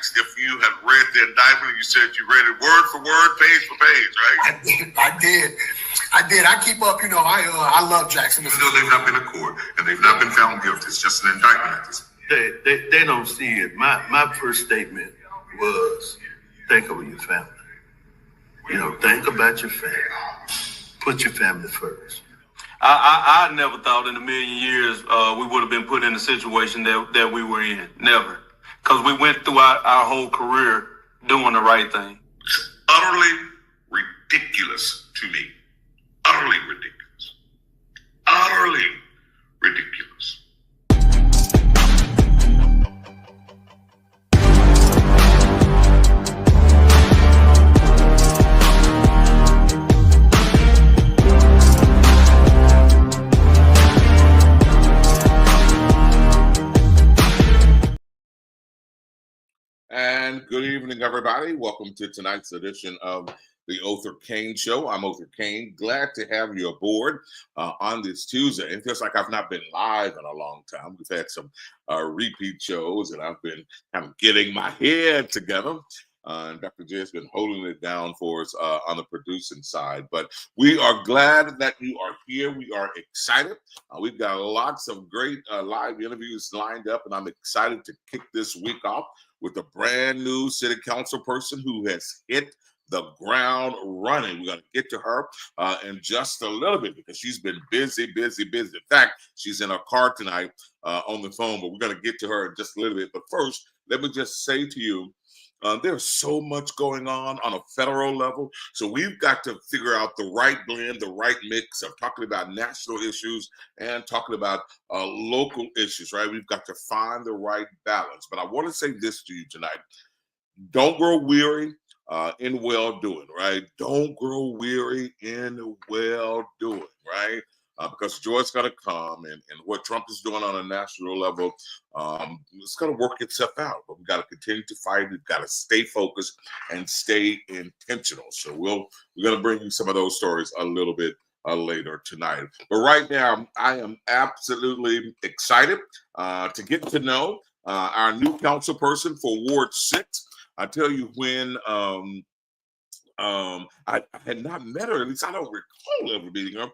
asked if you had read the indictment. You said you read it word for word, page for page, right? I did. I keep up. I love Jackson. Even though they've not been in court and they've not been found guilty, it's just an indictment at this point. They don't see it. My first statement was, think of your family. Think about your family. Put your family first. I never thought in a million years we would have been put in the situation that we were in. Never. Because we went through our whole career doing the right thing. It's utterly ridiculous to me. Utterly ridiculous. Utterly ridiculous. And good evening, everybody. Welcome to tonight's edition of the Othor Cain Show. I'm Othor Cain. Glad to have you aboard on this Tuesday. It feels like I've not been live in a long time. We've had some repeat shows, and I've been kind of getting my head together. And Dr. J has been holding it down for us on the producing side. But we are glad that you are here. We are excited. We've got lots of great live interviews lined up, and I'm excited to kick this week off with a brand new city council person who has hit the ground running. We're going to get to her in just a little bit because she's been busy. In fact, she's in her car tonight on the phone, but we're going to get to her in just a little bit. But first, let me just say to you, there's so much going on a federal level. So we've got to figure out the right blend, the right mix of talking about national issues and talking about local issues, right? We've got to find the right balance. But I want to say this to you tonight. Don't grow weary in well-doing, right? Don't grow weary in well-doing, right? Because joy's got to come, and what Trump is doing on a national level, it's going to work itself out. But we've got to continue to fight. We've got to stay focused and stay intentional. So we're going to bring you some of those stories a little bit later tonight. But right now, I am absolutely excited to get to know our new council person for Ward 6. I tell you, when I had not met her, at least I don't recall ever meeting her.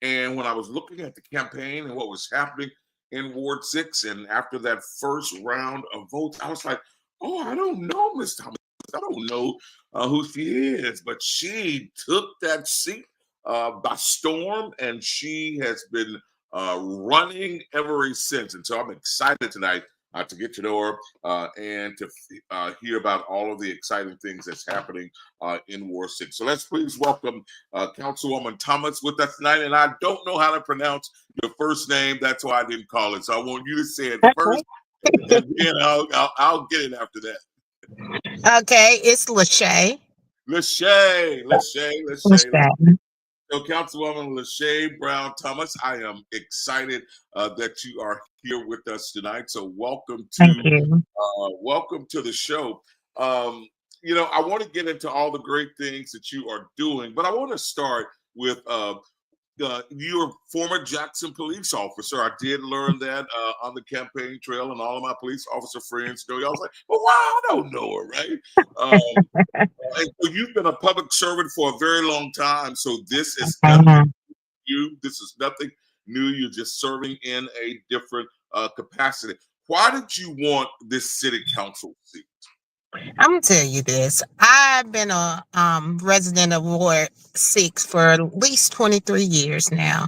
And when I was looking at the campaign and what was happening in Ward 6, and after that first round of votes, I was like, oh, I don't know Miss Thomas. I don't know who she is. But she took that seat by storm, and she has been running ever since. And so I'm excited tonight to get to know her and to hear about all of the exciting things that's happening in Ward 6. So let's please welcome Councilwoman Thomas with us tonight. And I don't know how to pronounce your first name. That's why I didn't call it. So I want you to say it first, and then I'll get it after that. Okay, it's Lashia. Lashia. So Councilwoman Lashia Brown-Thomas, I am excited that you are here with us tonight. So welcome to the show. I want to get into all the great things that you are doing, but I want to start with you're a former Jackson police officer. I did learn that on the campaign trail, and all of my police officer friends know you. I was like, well, wow, I don't know her, right? And so you've been a public servant for a very long time, so this is nothing new. This is nothing new. You're just serving in a different capacity. Why did you want this city council seat? I'm gonna tell you this. I've been a resident of Ward 6 for at least 23 years now.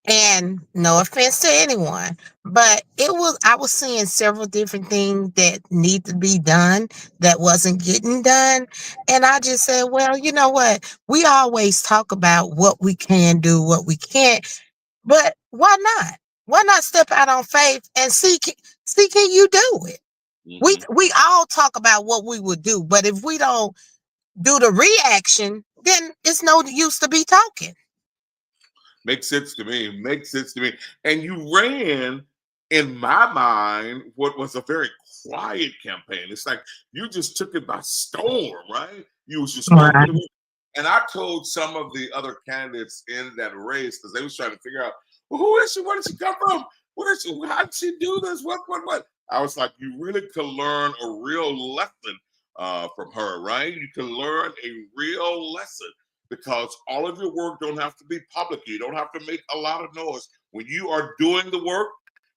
And no offense to anyone, but I was seeing several different things that need to be done that wasn't getting done. And I just said, well, you know what? We always talk about what we can do, what we can't, but why not? Why not step out on faith and see can you do it? Mm-hmm. We all talk about what we would do, but if we don't do the reaction, then it's no use to be talking. Makes sense to me. And you ran, in my mind, what was a very quiet campaign. It's like you just took it by storm, right? You was just right. And I told some of the other candidates in that race, because they was trying to figure out, well, who is she? Where did she come from? Where is she? How did she do this? What? I was like, you really could learn a real lesson from her, right? You can learn a real lesson because all of your work don't have to be public. You don't have to make a lot of noise. When you are doing the work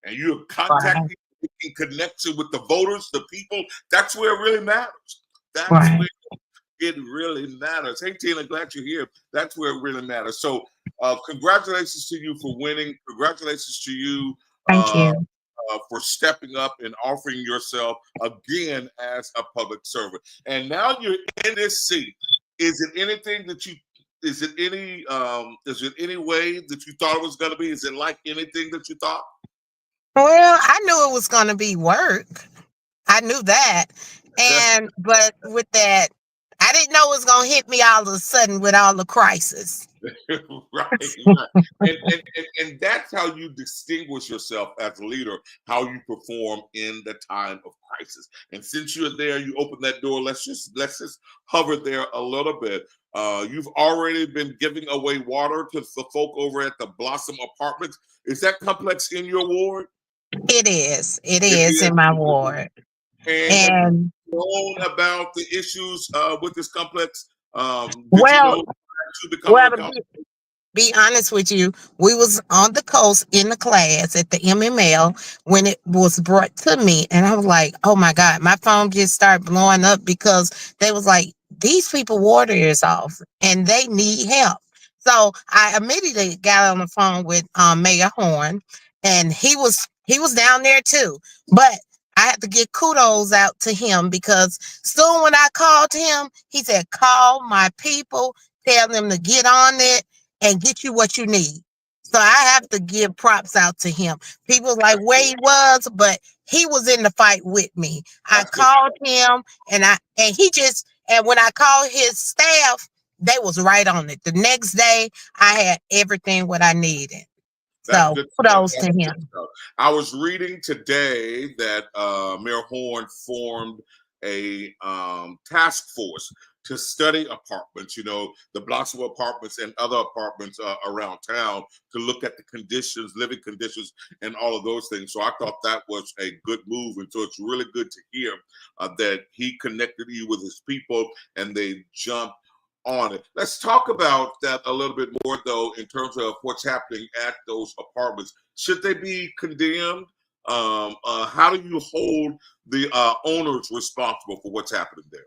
and you're Right. contacting, in connection with the voters, the people, that's where it really matters. That's Right. where it really matters. Hey, Tina, glad you're here. That's where it really matters. So, congratulations to you for winning. Congratulations to you Thank uh, you. for stepping up and offering yourself again as a public servant. And now you're in this seat. Is it anything that you? Is it any? Is it any way that you thought it was going to be? Is it like anything that you thought? Well, I knew it was going to be work. I knew that. But with that, I didn't know it was going to hit me all of a sudden with all the crisis. Right, right. And that's how you distinguish yourself as a leader, how you perform in the time of crisis. And since you're there, you open that door. Let's just hover there a little bit. You've already been giving away water to the folk over at the Blossom Apartments. Is that complex in your ward? It is. It It is is. in my ward. And have And you known about the issues with this complex? Did you well, know to become well, an to account? be honest with you, we was on the coast in the class at the MML when it was brought to me, and I was like, "Oh my God!" My phone just started blowing up because they was like, "These people water is off, and they need help." So I immediately got on the phone with Mayor Horn, and he was down there too. But I had to give kudos out to him because soon when I called him, he said, "Call my people, tell them to get on it and get you what you need." So I have to give props out to him. People like where he was, but he was in the fight with me. I That's good. called him and when I called his staff, they was right on it. The next day I had everything what I needed. That's So good stuff. kudos to That's good him. stuff. I was reading today that Mayor Horn formed a task force to study apartments, the Blossom apartments and other apartments around town to look at the conditions, living conditions, and all of those things. So I thought that was a good move. And so it's really good to hear that he connected you with his people and they jumped on it. Let's talk about that a little bit more, though, in terms of what's happening at those apartments. Should they be condemned? How do you hold the owners responsible for what's happening there?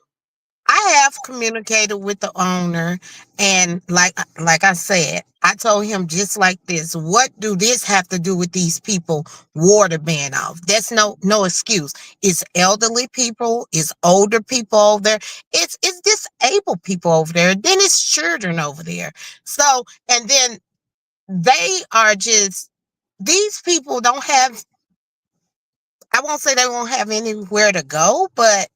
I have communicated with the owner, and like I said, I told him just like this. What do this have to do with these people water being off? That's no excuse. It's elderly people, it's older people over there, it's disabled people over there, then it's children over there. So and then they are just these people don't have. I won't say they won't have anywhere to go, but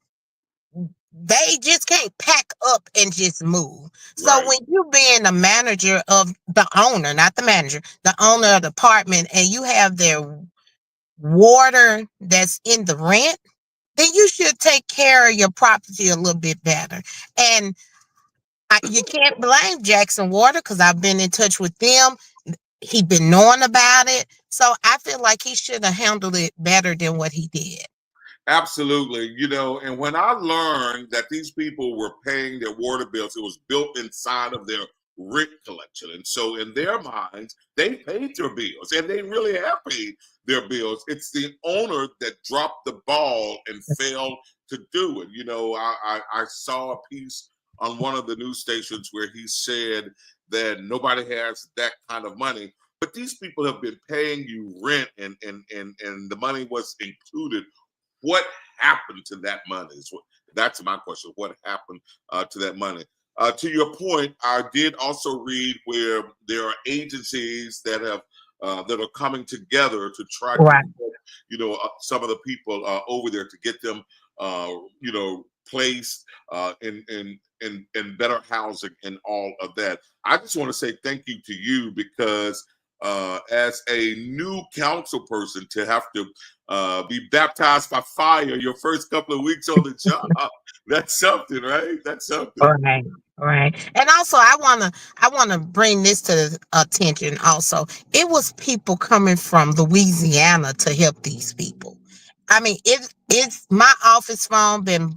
they just can't pack up and just move. So Right. when you being the manager of the owner, not the manager, the owner of the apartment, and you have their water that's in the rent, then you should take care of your property a little bit better. And you can't blame Jackson Water because I've been in touch with them. He been knowing about it. So I feel like he should have handled it better than what he did. Absolutely. And when I learned that these people were paying their water bills, it was built inside of their rent collection. And so in their minds, they paid their bills and they really have paid their bills. It's the owner that dropped the ball and failed to do it. I saw a piece on one of the news stations where he said that nobody has that kind of money. But these people have been paying you rent and the money was included. What happened to that money? That's my question. What happened to that money? To your point, I did also read where there are agencies that are coming together to try to Right. help, some of the people over there to get them, placed in better housing and all of that. I just want to say thank you to you because as a new council person to have to be baptized by fire your first couple of weeks on the job, that's something, right? That's something. Right, right. And also I wanna bring this to the attention also. It was people coming from Louisiana to help these people. I mean, it's my office phone been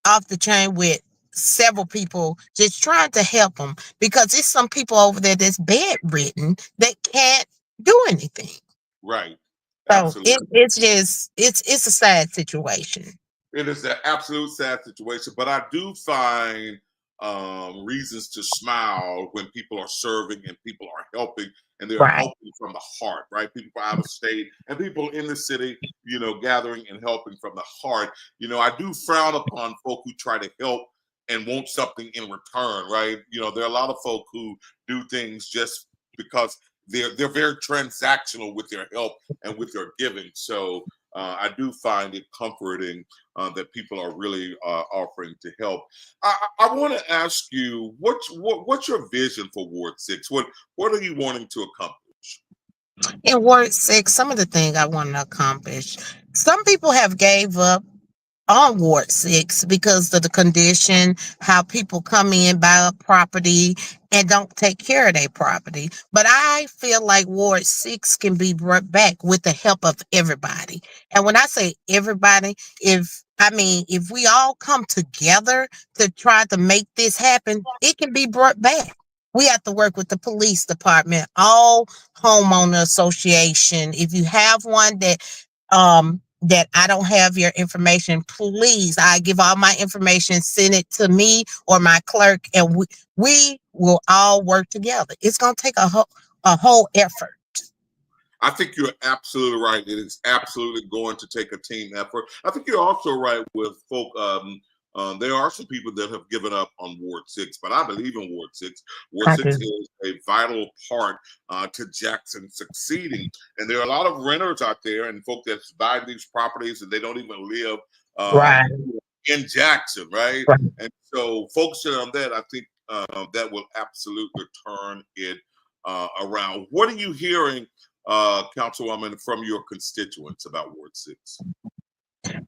off the chain with several people just trying to help them because it's some people over there that's bedridden that can't do anything. Right. So Absolutely. it's just it's a sad situation. It is an absolute sad situation, but I do find reasons to smile when people are serving and people are helping, and they're Right. helping from the heart, right? People out of state and people in the city, gathering and helping from the heart. I do frown upon folk who try to help and want something in return, right? There are a lot of folk who do things just because they're very transactional with their help and with their giving. So I do find it comforting that people are really offering to help. I want to ask you, what's your vision for Ward 6? What are you wanting to accomplish? In Ward 6, some of the things I want to accomplish. Some people have gave up on Ward 6 because of the condition, how people come in, buy a property, and don't take care of their property. But I feel like Ward 6 can be brought back with the help of everybody. And when I say everybody, if we all come together to try to make this happen, it can be brought back. We have to work with the police department, all homeowner association. If you have one that I don't have your information, please, I give all my information, send it to me or my clerk, and we will all work together. It's going to take a whole effort. I think you're absolutely right. It is absolutely going to take a team effort. I think you're also right with folk. There are some people that have given up on Ward 6, but I believe in Ward 6. Ward 6 is a vital part to Jackson succeeding. And there are a lot of renters out there and folk that's buying these properties and they don't even live Right. in Jackson, right? Right. And so focusing on that, I think that will absolutely turn it around. What are you hearing, Councilwoman, from your constituents about Ward 6?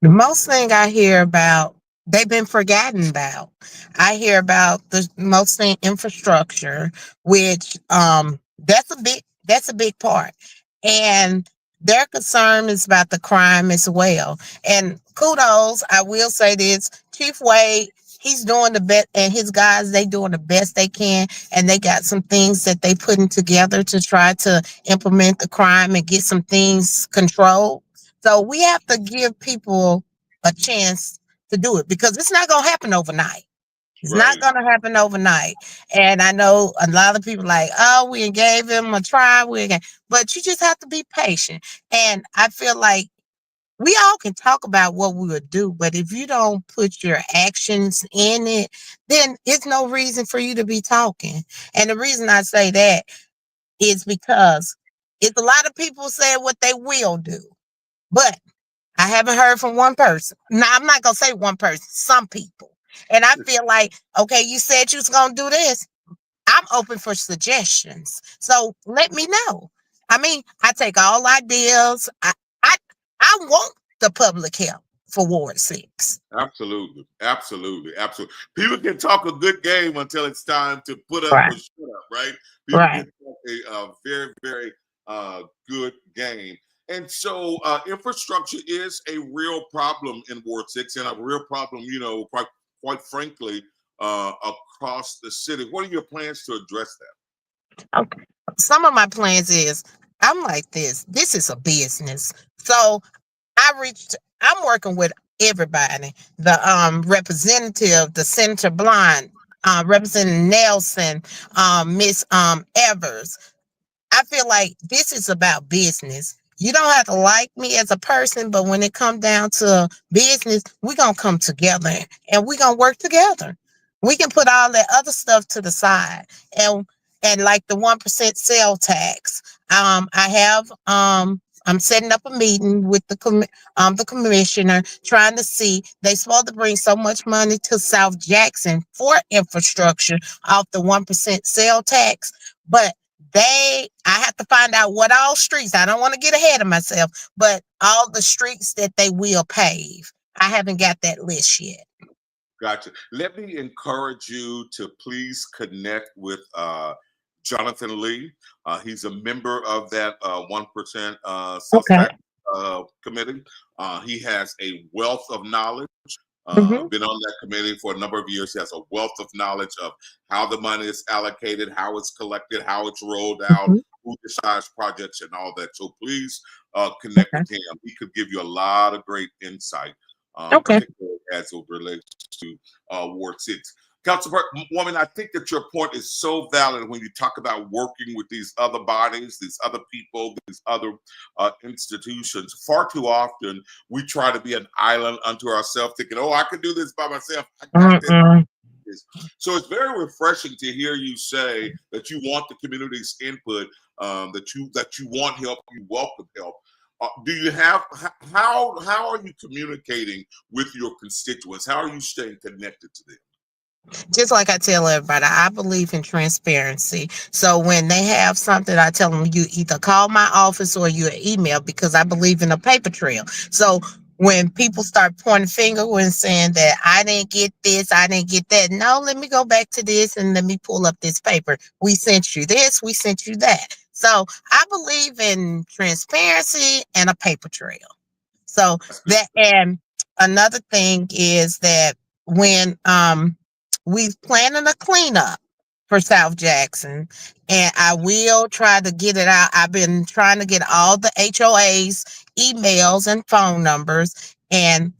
The most thing I hear about, they've been forgotten about. I hear about the most thing infrastructure, which that's a big part. And their concern is about the crime as well. And kudos, I will say this, Chief Wade, he's doing the best, and his guys, they doing the best they can, and they got some things that they putting together to try to implement the crime and get some things controlled. So we have to give people a chance to do it because it's not going to happen overnight. It's not going to happen overnight. And I know a lot of people like, oh, we gave him a try. But you just have to be patient. And I feel like we all can talk about what we would do, but if you don't put your actions in it, then it's no reason for you to be talking. And the reason I say that is because it's a lot of people saying what they will do, but I haven't heard from one person. Now, I'm not going to say one person, some people. And I feel like, okay, you said you was going to do this. I'm open for suggestions. So let me know. I mean, I take all ideas. I want the public help for Ward 6. Absolutely. People can talk a good game until it's time to put up Right. or shut up, right? People can talk a very, very good game. And so infrastructure is a real problem in Ward 6 and a real problem, quite frankly, across the city. What are your plans to address that? Okay. Some of my plans is I'm like this. This is a business. So I'm working with everybody. The representative, the Senator Blind, Representative Nelson, Miss Evers. I feel like this is about business. You don't have to like me as a person, but when it comes down to business, we're going to come together and we're going to work together. We can put all that other stuff to the side. And like the 1% sale tax, I'm setting up a meeting with the commissioner, trying to see, they supposed to bring so much money to South Jackson for infrastructure off the 1% sale tax, but I have to find out what all streets. I don't want to get ahead of myself, but all the streets that they will pave. I haven't got that list yet. Gotcha. Let me encourage you to please connect with Jonathan Lee. He's a member of that 1% sales tax committee. He has a wealth of knowledge. Been on that committee for a number of years. He has a wealth of knowledge of how the money is allocated, how it's collected, how it's rolled out, who decides projects, and all that. So please connect with him. He could give you a lot of great insight, particularly as it relates to Ward 6. Councilwoman, I think that your point is so valid when you talk about working with these other bodies, these other people, these other institutions. Far too often, we try to be an island unto ourselves, thinking, "Oh, I can do this by myself. I got this." So it's very refreshing to hear you say that you want the community's input, that you want help, you welcome help. Do you have how are you communicating with your constituents? How are you staying connected to them? Just like I tell everybody, I believe in transparency. So when they have something, I tell them you either call my office or you email, because I believe in a paper trail. So when people start pointing finger and saying that I didn't get this, I didn't get that, no, let me go back to this and let me pull up this paper. We sent you this, we sent you that. So I believe in transparency and a paper trail. So that, and another thing is that when we're planning a cleanup for South Jackson, and I will try to get it out. I've been trying to get all the HOAs, emails, and phone numbers. And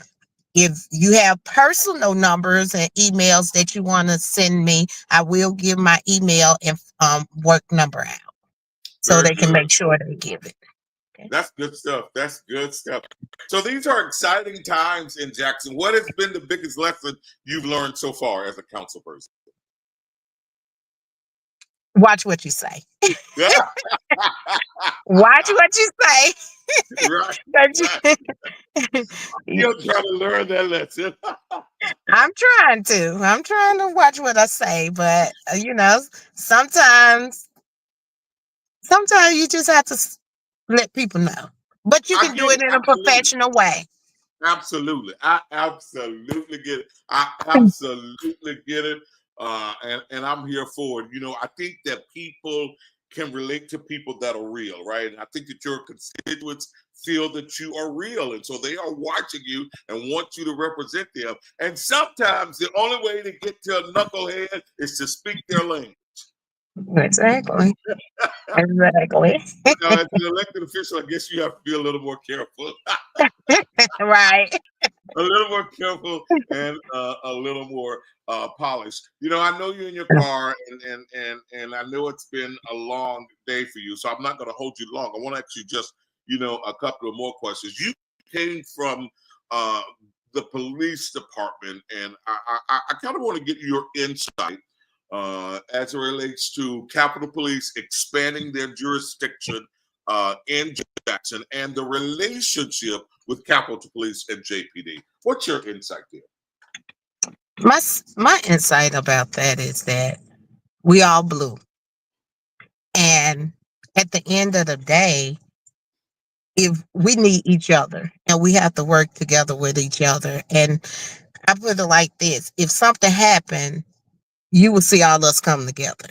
if you have personal numbers and emails that you want to send me, I will give my email and work number out so they can make sure they give it. That's good stuff. That's good stuff. So these are exciting times in Jackson. What has been the biggest lesson you've learned so far as a council person? Watch what you say. Watch what you say. Right. You're trying to learn that lesson. I'm trying to watch what I say, but sometimes you just have to let people know. But you can do it in a professional way. Absolutely. I absolutely get it. I absolutely get it. And I'm here for it. I think that people can relate to people that are real, right? And I think that your constituents feel that you are real. And so they are watching you and want you to represent them. And sometimes the only way to get to a knucklehead is to speak their language. Exactly. Exactly. As an elected official, I guess you have to be a little more careful. Right. A little more careful and a little more polished. I know you're in your car, and I know it's been a long day for you, so I'm not going to hold you long. I want to ask you just, a couple of more questions. You came from the police department, and I kind of want to get your insight as it relates to Capitol Police expanding their jurisdiction in Jackson and the relationship with Capitol Police and JPD. What's your insight there? My insight about that is that we all blue. And at the end of the day, if we need each other and we have to work together with each other. And I put it like this: if something happened, you will see all us come together.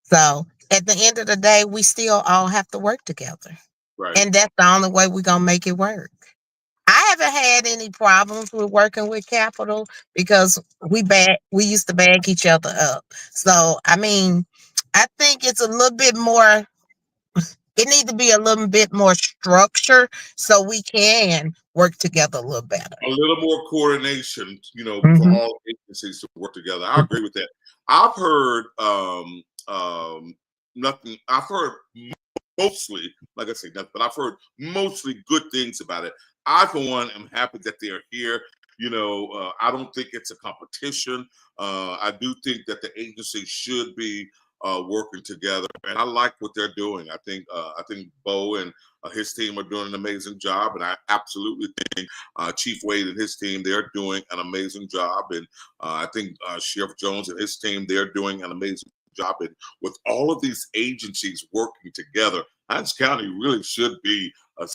So at the end of the day, we still all have to work together. Right. And that's the only way we're going to make it work. I haven't had any problems with working with Capitol because we used to bag each other up. So, I think it's a little bit more, it needs to be a little bit more structure so we can work together a little better. A little more coordination, for all agencies to work together. I agree with that. I've heard nothing. I've heard mostly, like I say, nothing, but I've heard mostly good things about it. I, for one, am happy that they are here. I don't think it's a competition. I do think that the agency should be working together, and I like what they're doing. I think Bo and his team are doing an amazing job, and I absolutely think Chief Wade and his team, they're doing an amazing job, and I think Sheriff Jones and his team, they're doing an amazing job. And with all of these agencies working together, Hinds County really should be a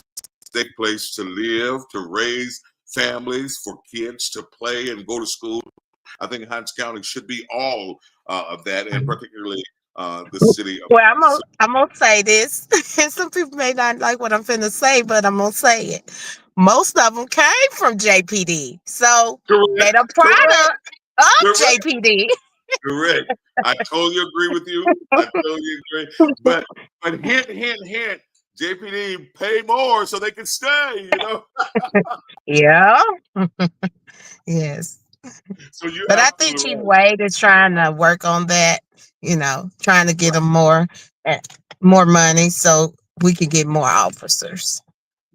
safe place to live, to raise families, for kids to play and go to school. I think Hinds County should be all of that, and particularly the city of. Well, I'm gonna say this, and some people may not like what I'm finna say, but I'm gonna say it. Most of them came from JPD, so they Correct, the correct, product of correct, JPD. correct. I totally agree with you. I totally agree. But hint, hint, hint. JPD pay more so they can stay. Yeah. Yes. So you're But I think absolutely Chief right. Wade is trying to work on that, trying to get them eh, more money so we can get more officers.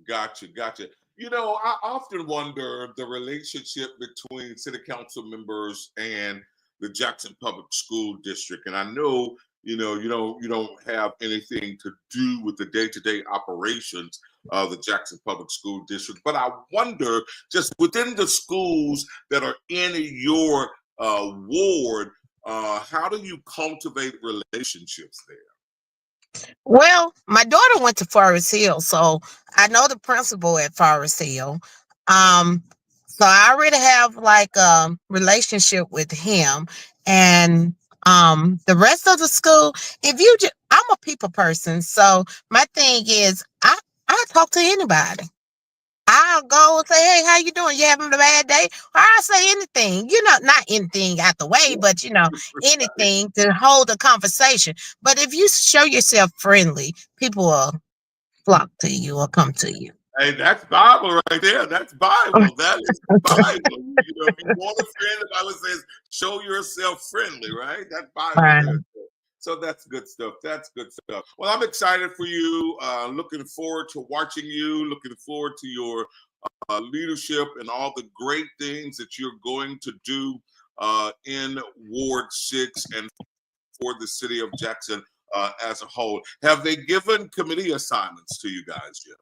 Gotcha, gotcha. I often wonder the relationship between city council members and the Jackson Public School District. And I know, you don't have anything to do with the day-to-day operations of the Jackson Public School District, but I wonder just within the schools that are in your ward, how do you cultivate relationships there? Well, my daughter went to Forest Hill, so I know the principal at Forest Hill. Um, so I already have like a relationship with him, and the rest of the school. If you, I'm a people person, so my thing is I talk to anybody. I'll go and say, "Hey, how you doing? You having a bad day?" Or I'll say anything, not anything out the way, but anything to hold a conversation. But if you show yourself friendly, people will flock to you or come to you. Hey, that's Bible right there. That's Bible. That is Bible. If you want a friend, the Bible says, show yourself friendly, right? That's Bible Right. there. So that's good stuff. That's good stuff. Well, I'm excited for you. Looking forward to watching you. Looking forward to your leadership and all the great things that you're going to do in Ward 6 and for the city of Jackson as a whole. Have they given committee assignments to you guys yet?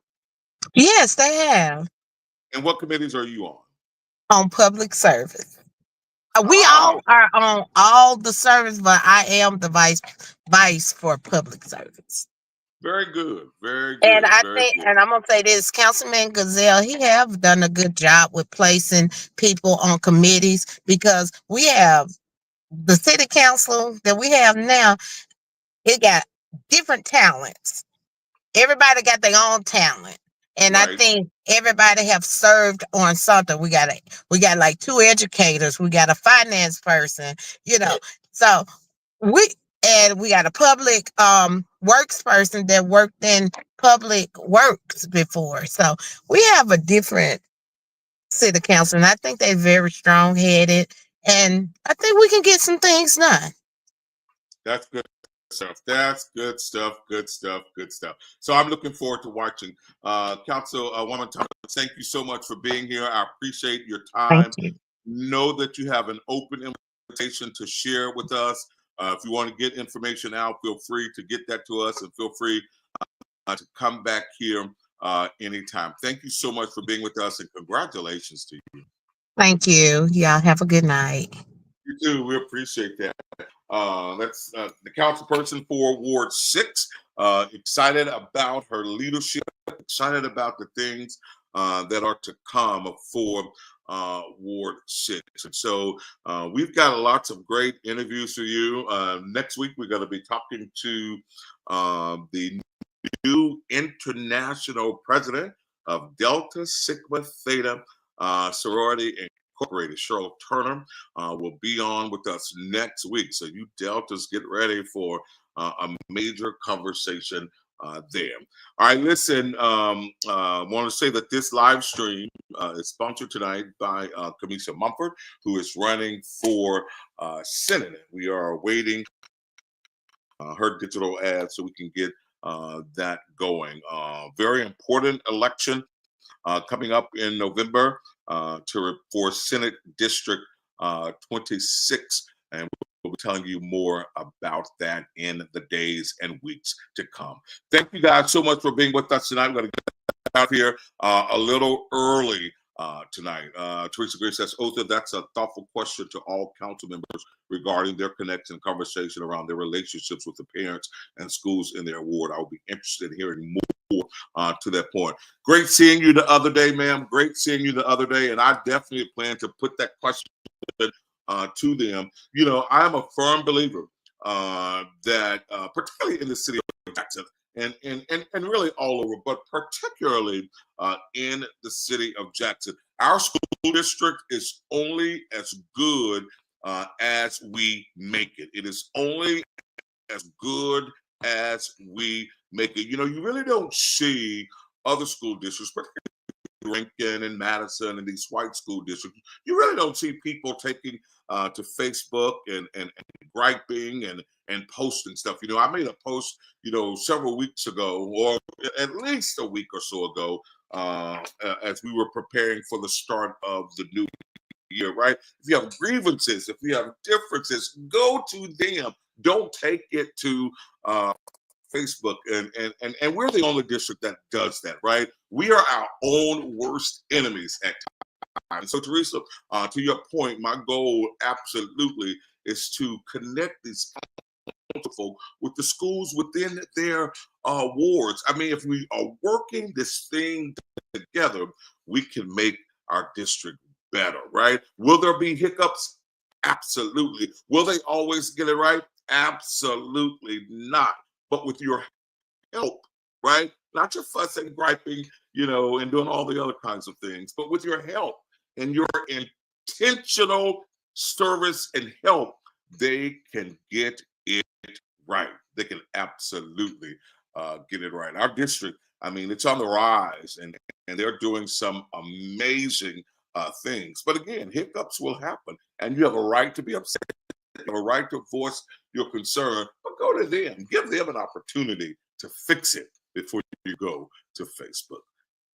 Yes, they have And what committees are you on? on public service. We Ah, all are on all the service, but I am the vice for public service. very good. Very And good. I Very think, good. and I'm gonna say this, Councilman Gazelle, he have done a good job with placing people on committees because we have the city council that we have now. It got different talents. Everybody got their own talent, and I Right. think everybody have served on something. We got like two educators. We got a finance person. So we we got a public works person that worked in public works before. So we have a different city council, and I think they're very strong headed, and I think we can get some things done. That's good stuff. That's good stuff. Good stuff. Good stuff. So I'm looking forward to watching. Councilwoman Thomas, thank you so much for being here. I appreciate your Thank time. you. Know that you have an open invitation to share with us. If you want to get information out, feel free to get that to us, and feel free to come back here anytime. Thank you so much for being with us, and congratulations to you. Thank you. Y'all have a good night. You too. We appreciate that. That's the councilperson for Ward 6. Excited about her leadership, excited about the things that are to come for Ward 6. And so we've got lots of great interviews for you. Next week, we're going to be talking to the new international president of Delta Sigma Theta Sorority Incorporated. Cheryl Turner will be on with us next week. So you Deltas, get ready for a major conversation there. All right, listen, I want to say that this live stream is sponsored tonight by Kamisa Mumford, who is running for Senate. We are awaiting her digital ad so we can get that going. Very important election coming up in November for Senate District 26, and we'll be telling you more about that in the days and weeks to come. Thank you guys so much for being with us tonight. We're going to get out here a little early tonight. Teresa Gray says, Othor, that's a thoughtful question to all council members regarding their connection and conversation around their relationships with the parents and schools in their ward. I would be interested in hearing more to that point. Great seeing you the other day, ma'am. Great seeing you the other day. And I definitely plan to put that question to them. I'm a firm believer that particularly in the city of Jackson and really all over, but particularly in the city of Jackson. Our school district is only as good as we make it. It is only as good as we make it. You know, you really don't see other school districts, particularly Lincoln and Madison and these white school districts. You really don't see people taking to Facebook and griping and posting stuff. You know, I made a post, you know, several weeks ago, or at least a week or so ago, as we were preparing for the start of the new year, right? If you have grievances, if you have differences, go to them. Don't take it to Facebook, and we're the only district that does that, right? We are our own worst enemies at times. So, Teresa, to your point, my goal absolutely is to connect these folk with the schools within their wards. I mean, if we are working this thing together, we can make our district better, right? Will there be hiccups? Absolutely. Will they always get it right? Absolutely not. But with your help, right? Not your fussing, griping, you know, and doing all the other kinds of things, but with your help and your intentional service and help, they can get it right. They can absolutely get it right. Our district, I mean, it's on the rise, and they're doing some amazing things. But again, hiccups will happen, and you have a right to be upset. You have a right to voice your concern, but go to them. Give them an opportunity to fix it before you go to Facebook.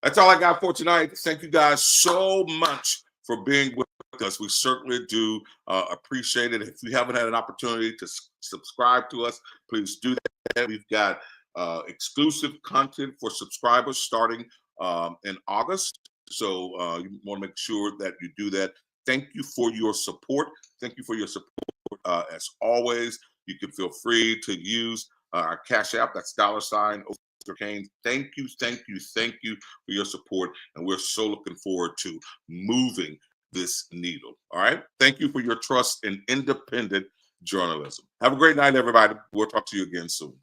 That's all I got for tonight. Thank you guys so much for being with us. We certainly do appreciate it. If you haven't had an opportunity to subscribe to us, please do that. We've got exclusive content for subscribers starting in August. So you want to make sure that you do that. Thank you for your support. Thank you for your support. As always, you can feel free to use our Cash App. That's $Othor Cain. Thank you for your support. And we're so looking forward to moving this needle. All right. Thank you for your trust in independent journalism. Have a great night, everybody. We'll talk to you again soon.